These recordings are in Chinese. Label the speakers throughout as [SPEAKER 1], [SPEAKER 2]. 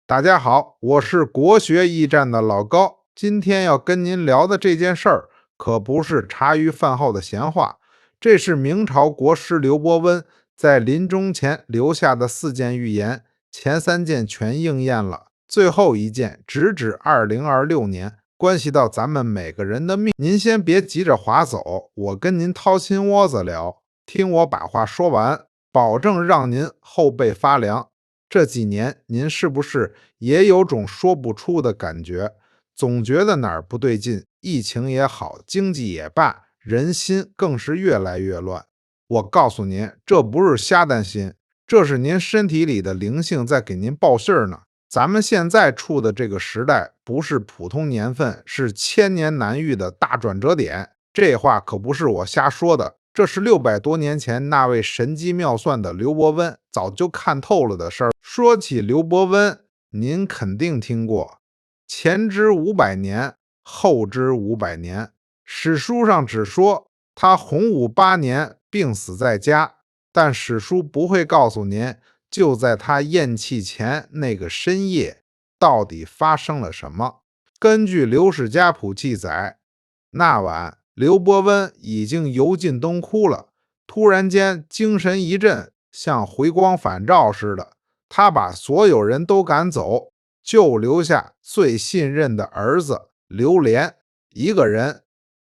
[SPEAKER 1] 大家好，我是国学驿站的老高。今天要跟您聊的这件事儿，可不是茶余饭后的闲话，这是明朝国师刘伯温在临终前留下的4件预言，前3件全应验了，最后一件直指2026年，关系到咱们每个人的命。您先别急着划走，我跟您掏心窝子聊，听我把话说完，保证让您后背发凉。这几年您是不是也有种说不出的感觉，总觉得哪儿不对劲，疫情也好，经济也罢，人心更是越来越乱。我告诉您，这不是瞎担心，这是您身体里的灵性在给您报信儿呢。咱们现在处的这个时代不是普通年份，是千年难遇的大转折点。这话可不是我瞎说的，这是600多年前那位神机妙算的刘伯温早就看透了的事儿。说起刘伯温，您肯定听过前知500年，后知500年。史书上只说他洪武8年病死在家，但史书不会告诉您，就在他咽气前那个深夜，到底发生了什么。根据刘氏家谱记载，那晚刘伯温已经油尽灯枯了，突然间精神一振，像回光返照似的，他把所有人都赶走，就留下最信任的儿子刘连一个人。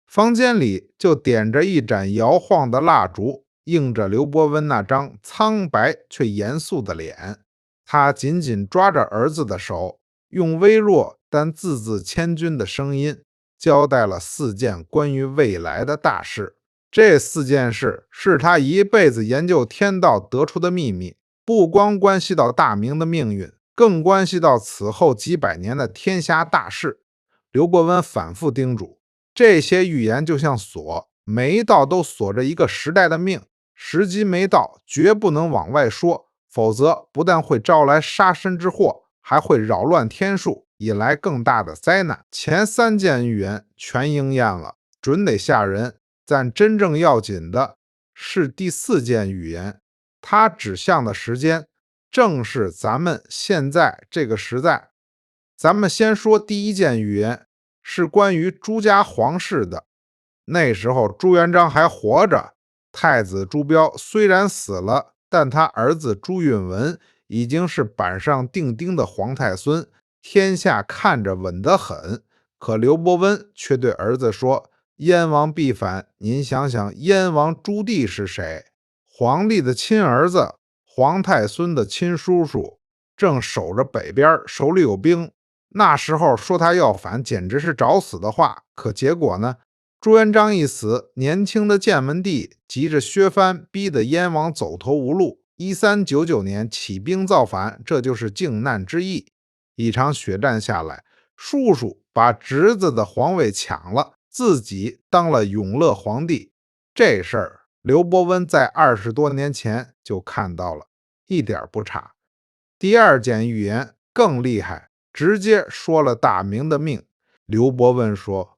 [SPEAKER 1] 房间里就点着一盏摇晃的蜡烛，映着刘伯温那张苍白却严肃的脸。他紧紧抓着儿子的手，用微弱但字字千钧的声音交代了4件关于未来的大事。这4件事是他一辈子研究天道得出的秘密，不光关系到大明的命运，更关系到此后几百年的天下大事。刘伯温反复叮嘱，这些预言就像锁，每一道都锁着一个时代的命，时机没到，绝不能往外说，否则不但会招来杀身之祸，还会扰乱天数，引来更大的灾难。前3件预言全应验了，准得吓人。但真正要紧的是第4件预言，它指向的时间正是咱们现在这个时代。咱们先说第1件预言，是关于朱家皇室的。那时候朱元璋还活着，太子朱标虽然死了，但他儿子朱允文已经是板上钉钉的皇太孙，天下看着稳得很。可刘伯温却对儿子说，燕王必反，您想想燕王朱棣是谁？皇帝的亲儿子，皇太孙的亲叔叔，正守着北边，手里有兵。那时候说他要反，简直是找死的话。可结果呢？朱元璋一死，年轻的建文帝急着削藩，逼得燕王走投无路。1399年起兵造反，这就是靖难之役。一场血战下来，叔叔把侄子的皇位抢了，自己当了永乐皇帝。这事儿刘伯温在20多年前就看到了，一点不差。第2件预言更厉害，直接说了大明的命。刘伯温说，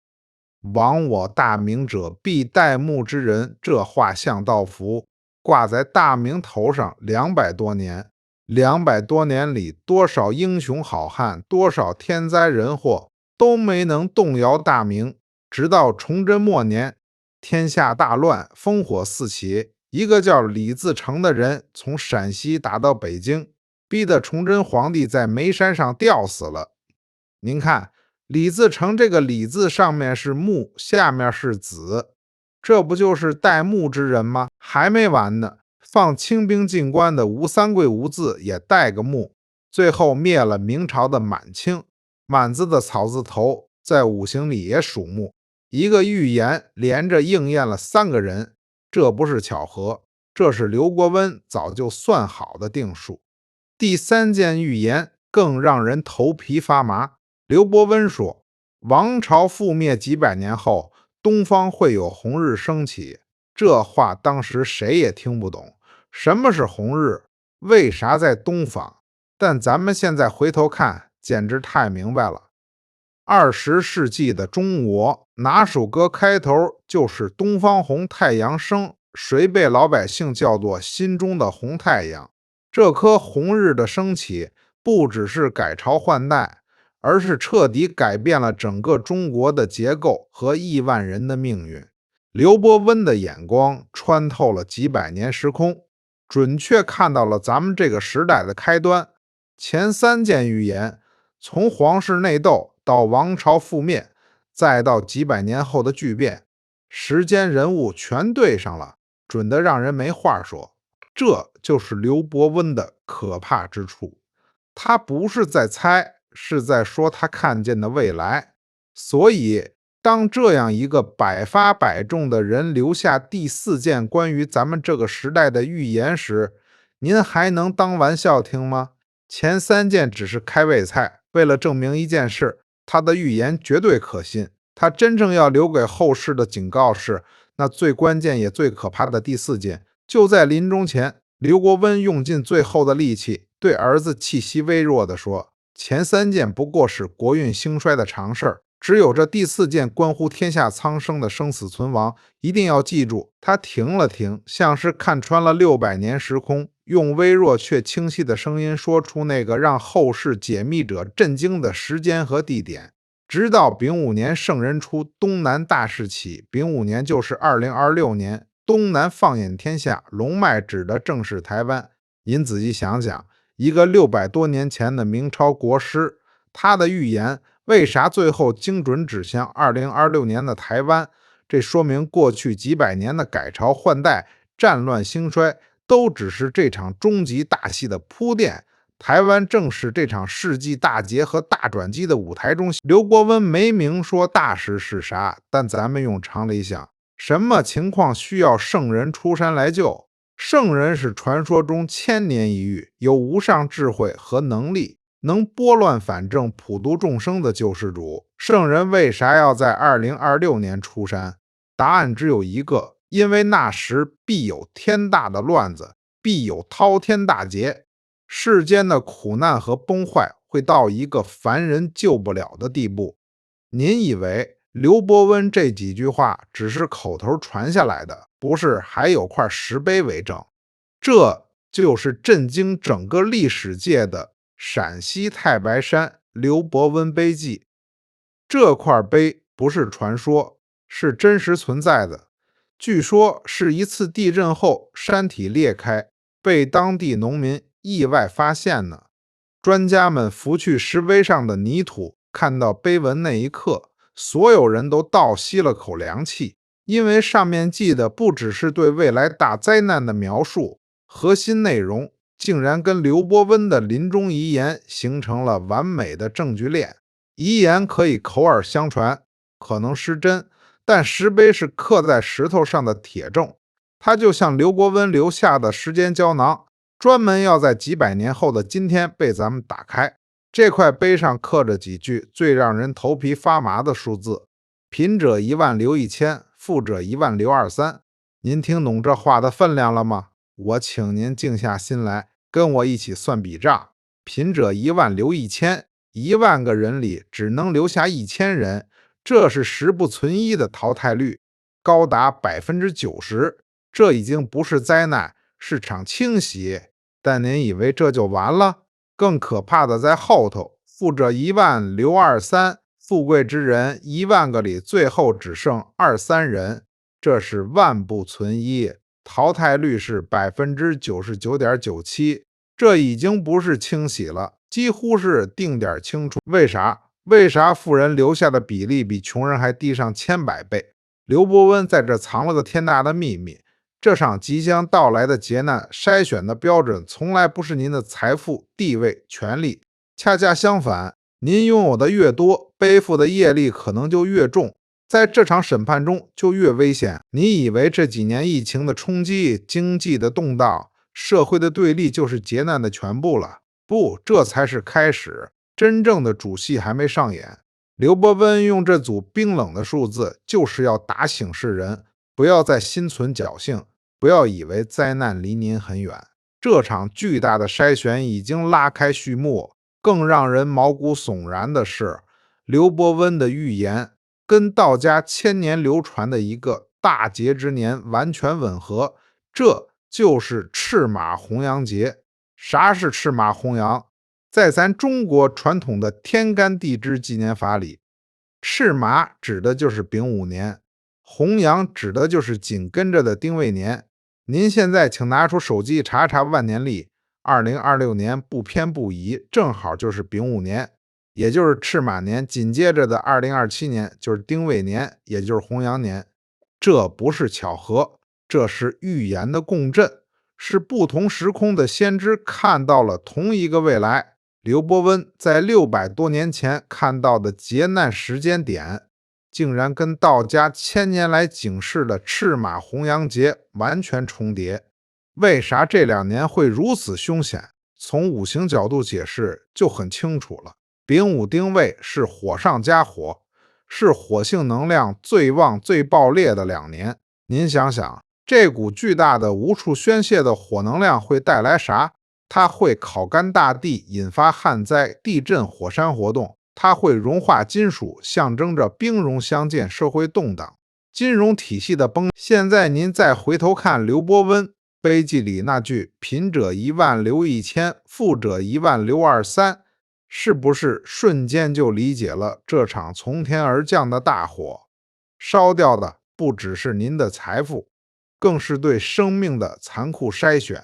[SPEAKER 1] 亡我大明者，必戴墓之人。这画像道符挂在大明头上200多年，200多年里，多少英雄好汉，多少天灾人祸，都没能动摇大明。直到崇祯末年，天下大乱，烽火四起，一个叫李自成的人从陕西打到北京，逼得崇祯皇帝在煤山上吊死了。您看，李自成这个李字上面是木，下面是子，这不就是戴墓之人吗？还没完呢，放清兵进关的吴三桂吴字也带个墓。最后灭了明朝的满清，满字的草字头在五行里也属木。一个预言连着应验了3个人，这不是巧合，这是刘伯温早就算好的定数。第3件预言更让人头皮发麻。刘伯温说，王朝覆灭几百年后，东方会有红日升起。这话当时谁也听不懂，什么是红日？为啥在东方？但咱们现在回头看，简直太明白了。20世纪的中国，哪首歌开头就是东方红，太阳升？谁被老百姓叫做心中的红太阳？这颗红日的升起，不只是改朝换代，而是彻底改变了整个中国的结构和亿万人的命运。刘伯温的眼光穿透了几百年时空，准确看到了咱们这个时代的开端。前3件预言，从皇室内斗到王朝覆灭，再到几百年后的巨变，时间人物全对上了，准得让人没话说。这就是刘伯温的可怕之处。他不是在猜，是在说他看见的未来。所以，当这样一个百发百中的人留下第4件关于咱们这个时代的预言时，您还能当玩笑听吗？前3件只是开胃菜，为了证明一件事，他的预言绝对可信。他真正要留给后世的警告是，那最关键也最可怕的第4件。就在临终前，刘伯温用尽最后的力气，对儿子气息微弱地说：前3件不过是国运兴衰的常事儿，只有这第4件关乎天下苍生的生死存亡，一定要记住。他停了停，像是看穿了600年时空，用微弱却清晰的声音说出那个让后世解密者震惊的时间和地点。直到丙午年圣人出，东南大事起。丙午年就是2026年，东南放眼天下，龙脉指的正是台湾。您仔细想想，一个600多年前的明朝国师，他的预言为啥最后精准指向2026年的台湾？这说明过去几百年的改朝换代、战乱兴衰，都只是这场终极大戏的铺垫。台湾正是这场世纪大劫和大转机的舞台中。刘伯温没明说大事是啥，但咱们用常理想，什么情况需要圣人出山来救？圣人是传说中千年一遇，有无上智慧和能力，能拨乱反正、普度众生的救世主。圣人为啥要在2026年出山？答案只有一个，因为那时必有天大的乱子，必有滔天大劫。世间的苦难和崩坏会到一个凡人救不了的地步。您以为刘伯温这几句话只是口头传下来的，不是还有块石碑为证？这就是震惊整个历史界的陕西太白山刘伯温碑记。这块碑不是传说，是真实存在的。据说是一次地震后山体裂开，被当地农民意外发现呢。专家们拂去石碑上的泥土，看到碑文那一刻，所有人都倒吸了口凉气，因为上面记的不只是对未来大灾难的描述，核心内容竟然跟刘伯温的临终遗言形成了完美的证据链。遗言可以口耳相传，可能失真，但石碑是刻在石头上的铁证，它就像刘伯温留下的时间胶囊，专门要在几百年后的今天被咱们打开。这块碑上刻着几句最让人头皮发麻的数字：贫者1万留1000，富者1万留23。您听懂这话的分量了吗？我请您静下心来，跟我一起算笔账。贫者1万留1000，1万个人里只能留下1000人，这是十不存一的淘汰率，高达90%。这已经不是灾难，是场清洗。但您以为这就完了？更可怕的在后头，富者1万留23，富贵之人1万个里最后只剩23人，这是万不存一，淘汰率是99.97%。这已经不是清洗了，几乎是定点清除。为啥？为啥富人留下的比例比穷人还低上千百倍？刘伯温在这藏了个天大的秘密。这场即将到来的劫难筛选的标准从来不是您的财富、地位、权力，恰恰相反，您拥有的越多，背负的业力可能就越重，在这场审判中就越危险。你以为这几年疫情的冲击、经济的动荡、社会的对立就是劫难的全部了？不，这才是开始，真正的主戏还没上演。刘伯温用这组冰冷的数字，就是要打醒世人，不要再心存侥幸，不要以为灾难离您很远。这场巨大的筛选已经拉开序幕。更让人毛骨悚然的是，刘伯温的预言跟道家千年流传的一个大劫之年完全吻合，这就是赤马红羊节。啥是赤马红羊？在咱中国传统的天干地支纪年法里，赤马指的就是丙午年，红羊指的就是紧跟着的丁未年。您现在请拿出手机查查万年历，2026年不偏不倚，正好就是丙午年，也就是赤马年，紧接着的2027年就是丁未年，也就是红羊年。这不是巧合，这是预言的共振，是不同时空的先知看到了同一个未来。刘伯温在600多年前看到的劫难时间点，竟然跟道家1000年来警示的赤马红羊节完全重叠。为啥这2年会如此凶险？从五行角度解释就很清楚了。丙午丁未是火上加火，是火性能量最旺最爆裂的2年。您想想，这股巨大的无处宣泄的火能量会带来啥？它会烤干大地，引发旱灾、地震、火山活动。它会融化金属，象征着兵戎相见，社会动荡，金融体系的崩。现在您再回头看刘伯温碑记里那句贫者1万留1千，富者1万留2三，是不是瞬间就理解了这场从天而降的大火烧掉的不只是您的财富，更是对生命的残酷筛选？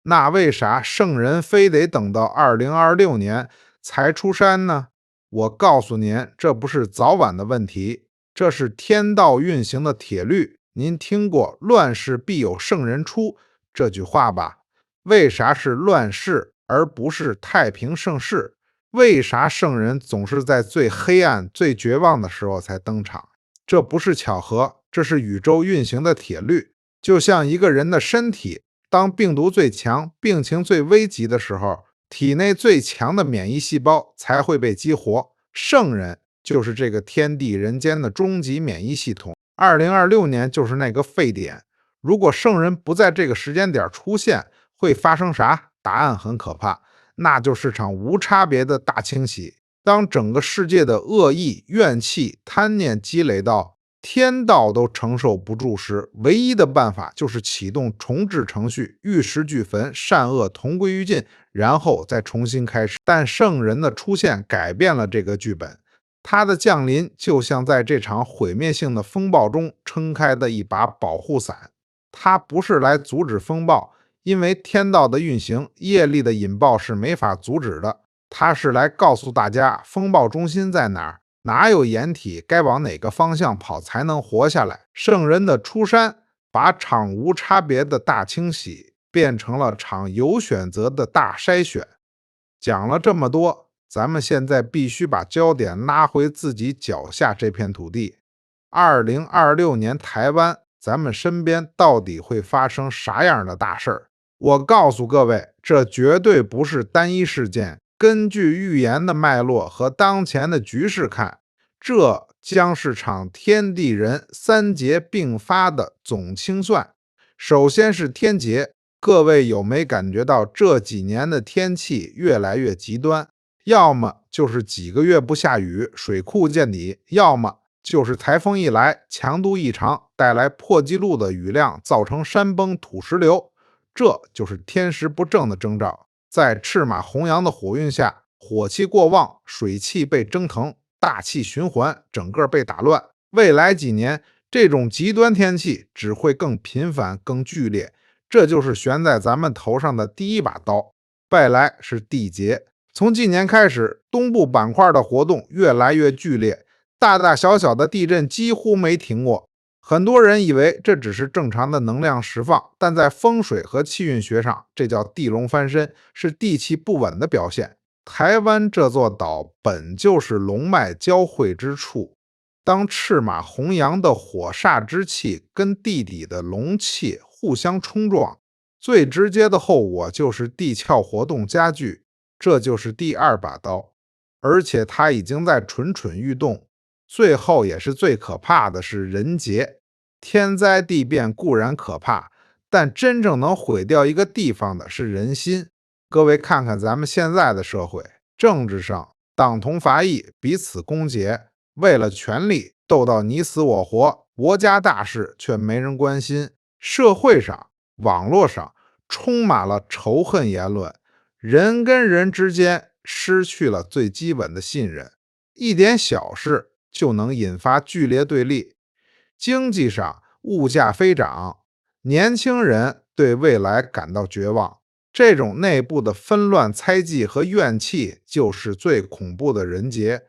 [SPEAKER 1] 那为啥圣人非得等到2026年才出山呢？我告诉您，这不是早晚的问题，这是天道运行的铁律。您听过乱世必有圣人出这句话吧？为啥是乱世而不是太平盛世？为啥圣人总是在最黑暗最绝望的时候才登场？这不是巧合，这是宇宙运行的铁律。就像一个人的身体，当病毒最强、病情最危急的时候，体内最强的免疫细胞才会被激活。圣人就是这个天地人间的终极免疫系统。2026年就是那个沸点。如果圣人不在这个时间点出现，会发生啥？答案很可怕，那就是场无差别的大清洗。当整个世界的恶意、怨气、贪念积累到天道都承受不住时，唯一的办法就是启动重置程序，玉石俱焚，善恶同归于尽，然后再重新开始。但圣人的出现改变了这个剧本，他的降临就像在这场毁灭性的风暴中撑开的一把保护伞。他不是来阻止风暴，因为天道的运行，业力的引爆是没法阻止的。他是来告诉大家风暴中心在哪儿，哪有掩体，该往哪个方向跑才能活下来。圣人的出山，把场无差别的大清洗变成了场有选择的大筛选。讲了这么多，咱们现在必须把焦点拉回自己脚下这片土地。2026年台湾，咱们身边到底会发生啥样的大事儿？我告诉各位，这绝对不是单一事件。根据预言的脉络和当前的局势看，这将是场天地人3劫并发的总清算。首先是天劫，各位有没感觉到这几年的天气越来越极端？要么就是几个月不下雨，水库见底，要么就是台风一来，强度异常，带来破纪录的雨量，造成山崩土石流。这就是天时不正的征兆。在赤马红羊的火运下，火气过旺，水气被蒸腾，大气循环整个被打乱。未来几年，这种极端天气只会更频繁、更剧烈。这就是悬在咱们头上的第一把刀。外来是地劫，从今年开始，东部板块的活动越来越剧烈，大大小小的地震几乎没停过。很多人以为这只是正常的能量释放，但在风水和气运学上，这叫地龙翻身，是地气不稳的表现。台湾这座岛本就是龙脉交汇之处，当赤马红羊的火煞之气跟地底的龙气互相冲撞，最直接的后果就是地壳活动加剧，这就是第2把刀，而且它已经在蠢蠢欲动。最后也是最可怕的是人劫。天灾地变固然可怕，但真正能毁掉一个地方的是人心。各位看看咱们现在的社会，政治上党同伐异，彼此攻讦，为了权力斗到你死我活，国家大事却没人关心。社会上、网络上充满了仇恨言论，人跟人之间失去了最基本的信任，一点小事就能引发剧烈对立。经济上，物价飞涨，年轻人对未来感到绝望。这种内部的纷乱、猜忌和怨气，就是最恐怖的人劫。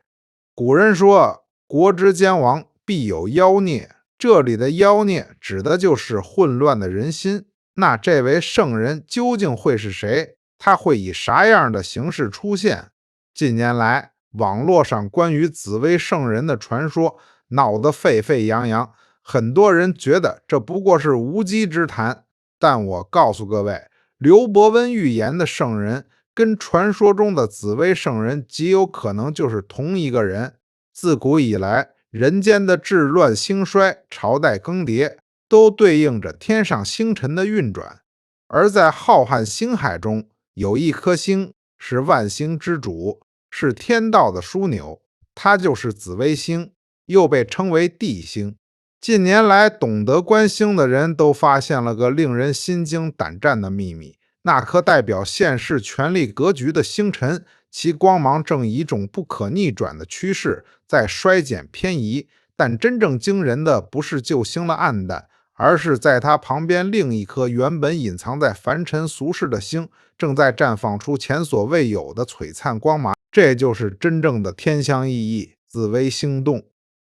[SPEAKER 1] 古人说：国之将亡，必有妖孽。这里的妖孽指的就是混乱的人心。那这位圣人究竟会是谁？他会以啥样的形式出现？近年来，网络上关于紫薇圣人的传说闹得沸沸扬扬，很多人觉得这不过是无稽之谈。但我告诉各位，刘伯温预言的圣人跟传说中的紫薇圣人极有可能就是同一个人。自古以来，人间的治乱兴衰、朝代更迭，都对应着天上星辰的运转。而在浩瀚星海中，有一颗星是万星之主，是天道的枢纽，它就是紫微星，又被称为帝星。近年来，懂得观星的人都发现了个令人心惊胆战的秘密：那颗代表现世权力格局的星辰，其光芒正以一种不可逆转的趋势在衰减偏移。但真正惊人的不是救星的暗淡，而是在它旁边另一颗原本隐藏在凡尘俗世的星，正在绽放出前所未有的璀璨光芒。这就是真正的天象意义，紫微星动。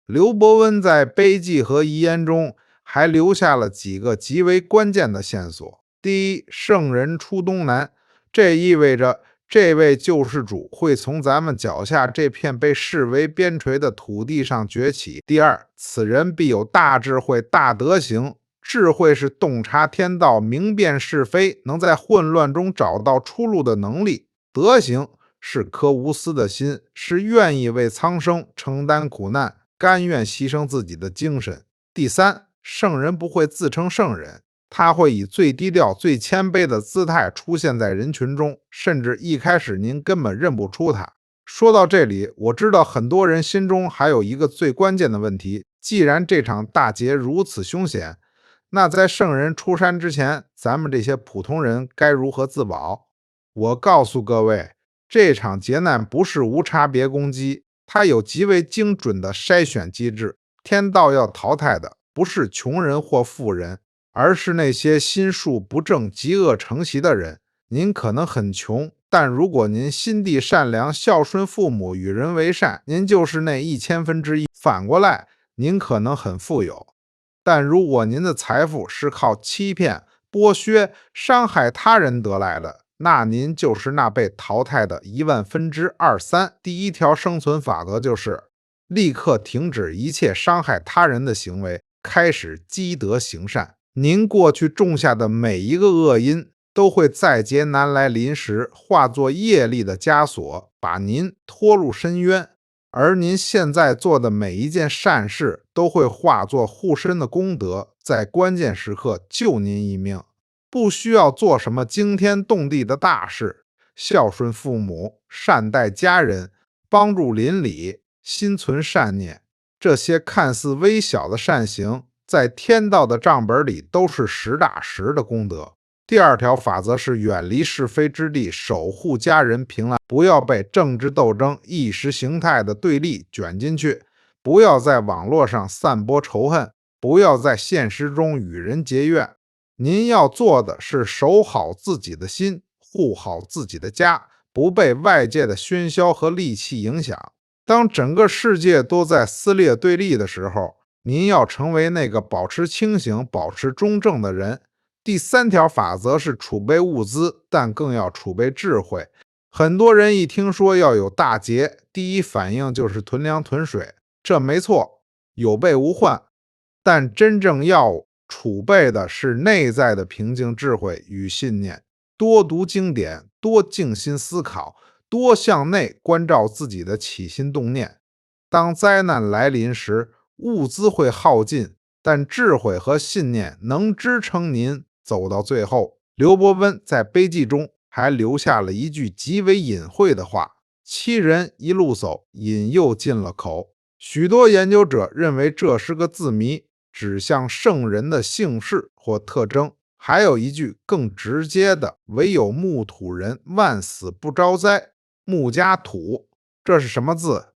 [SPEAKER 1] 刘伯温在碑记和遗言中还留下了几个极为关键的线索。第一，圣人出东南，这意味着这位救世主会从咱们脚下这片被视为边陲的土地上崛起。第二，此人必有大智慧、大德行。智慧是洞察天道、明辨是非，能在混乱中找到出路的能力；德行是颗无私的心，是愿意为苍生承担苦难、甘愿牺牲自己的精神。第三，圣人不会自称圣人，他会以最低调、最谦卑的姿态出现在人群中，甚至一开始您根本认不出他。说到这里，我知道很多人心中还有一个最关键的问题：既然这场大劫如此凶险，那在圣人出山之前，咱们这些普通人该如何自保？我告诉各位，这场劫难不是无差别攻击，它有极为精准的筛选机制。天道要淘汰的不是穷人或富人，而是那些心术不正、嫉恶成习的人。您可能很穷，但如果您心地善良、孝顺父母、与人为善，您就是那1/1000。反过来，您可能很富有，但如果您的财富是靠欺骗、剥削、伤害他人得来的，那您就是那被淘汰的1/20000。第一条生存法则就是立刻停止一切伤害他人的行为，开始积德行善。您过去种下的每一个恶因，都会在劫难来临时化作业力的枷锁，把您拖入深渊。而您现在做的每一件善事，都会化作护身的功德，在关键时刻救您一命。不需要做什么惊天动地的大事，孝顺父母、善待家人、帮助邻里、心存善念，这些看似微小的善行，在天道的账本里都是实打实的功德。第二条法则是远离是非之地，守护家人平安。不要被政治斗争、意识形态的对立卷进去，不要在网络上散播仇恨，不要在现实中与人结怨。您要做的是守好自己的心，护好自己的家，不被外界的喧嚣和戾气影响。当整个世界都在撕裂对立的时候，您要成为那个保持清醒、保持中正的人。第三条法则是储备物资，但更要储备智慧。很多人一听说要有大劫，第一反应就是囤粮囤水，这没错，有备无患。但真正要储备的是内在的平静、智慧与信念。多读经典，多静心思考，多向内关照自己的起心动念。当灾难来临时，物资会耗尽，但智慧和信念能支撑您走到最后。刘伯温在碑记中还留下了一句极为隐晦的话：“7人一路走，引诱进了口。”许多研究者认为这是个字谜，指向圣人的姓氏或特征。还有一句更直接的：“唯有木土人，万死不招灾。”木加土，这是什么字？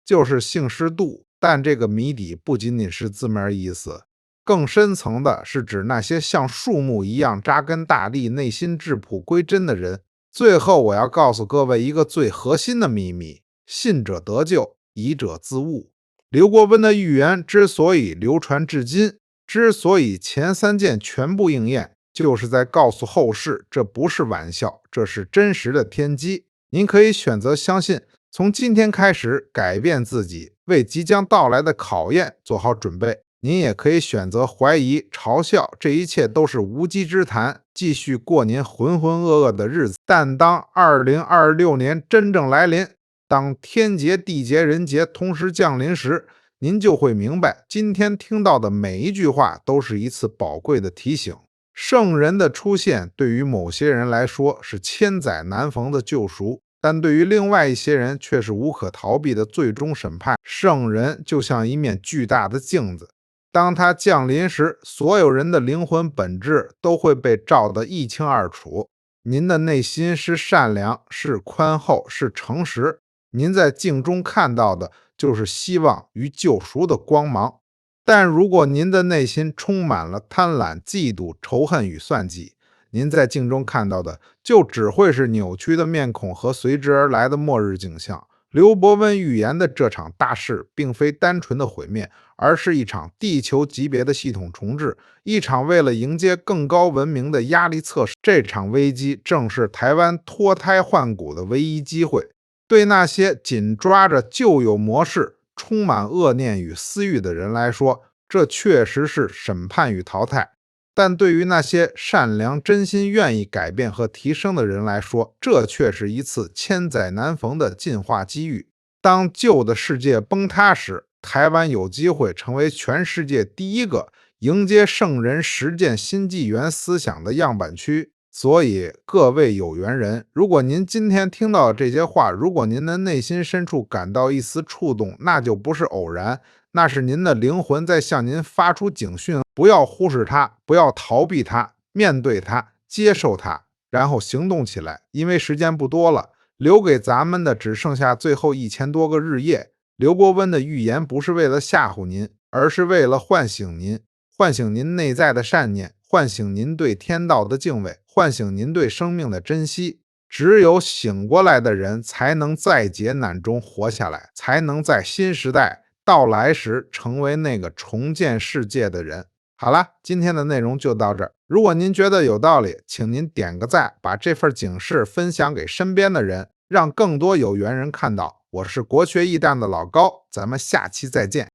[SPEAKER 1] 就是姓氏度。但这个谜底不仅仅是字面意思，更深层的是指那些像树木一样扎根大地、内心质朴归真的人。最后我要告诉各位一个最核心的秘密：信者得救，疑者自悟。刘伯温的预言之所以流传至今，之所以前3件全部应验，就是在告诉后世，这不是玩笑，这是真实的天机。您可以选择相信，从今天开始改变自己，为即将到来的考验做好准备。您也可以选择怀疑、嘲笑，这一切都是无稽之谈，继续过您浑浑噩噩的日子。但当2026年真正来临，当天劫、地劫、人劫同时降临时，您就会明白，今天听到的每一句话都是一次宝贵的提醒。圣人的出现对于某些人来说是千载难逢的救赎，但对于另外一些人却是无可逃避的最终审判。圣人就像一面巨大的镜子，当他降临时，所有人的灵魂本质都会被照得一清二楚。您的内心是善良，是宽厚，是诚实，您在镜中看到的就是希望与救赎的光芒。但如果您的内心充满了贪婪、嫉妒、仇恨与算计，您在镜中看到的就只会是扭曲的面孔和随之而来的末日景象。刘伯温预言的这场大事并非单纯的毁灭，而是一场地球级别的系统重置，一场为了迎接更高文明的压力测试。这场危机正是台湾脱胎换骨的唯一机会。对那些紧抓着旧有模式、充满恶念与私欲的人来说，这确实是审判与淘汰；但对于那些善良、真心愿意改变和提升的人来说，这却是一次千载难逢的进化机遇。当旧的世界崩塌时，台湾有机会成为全世界第一个迎接圣人实践新纪元思想的样板区。所以各位有缘人，如果您今天听到这些话，如果您的内心深处感到一丝触动，那就不是偶然，那是您的灵魂在向您发出警讯。不要忽视它，不要逃避它，面对它，接受它，然后行动起来，因为时间不多了，留给咱们的只剩下最后1000多个日夜。刘伯温的预言不是为了吓唬您，而是为了唤醒您，唤醒您内在的善念，唤醒您对天道的敬畏，唤醒您对生命的珍惜。只有醒过来的人才能在劫难中活下来，才能在新时代到来时成为那个重建世界的人。好了，今天的内容就到这儿。如果您觉得有道理，请您点个赞，把这份警示分享给身边的人，让更多有缘人看到。我是国学驿站的老高，咱们下期再见。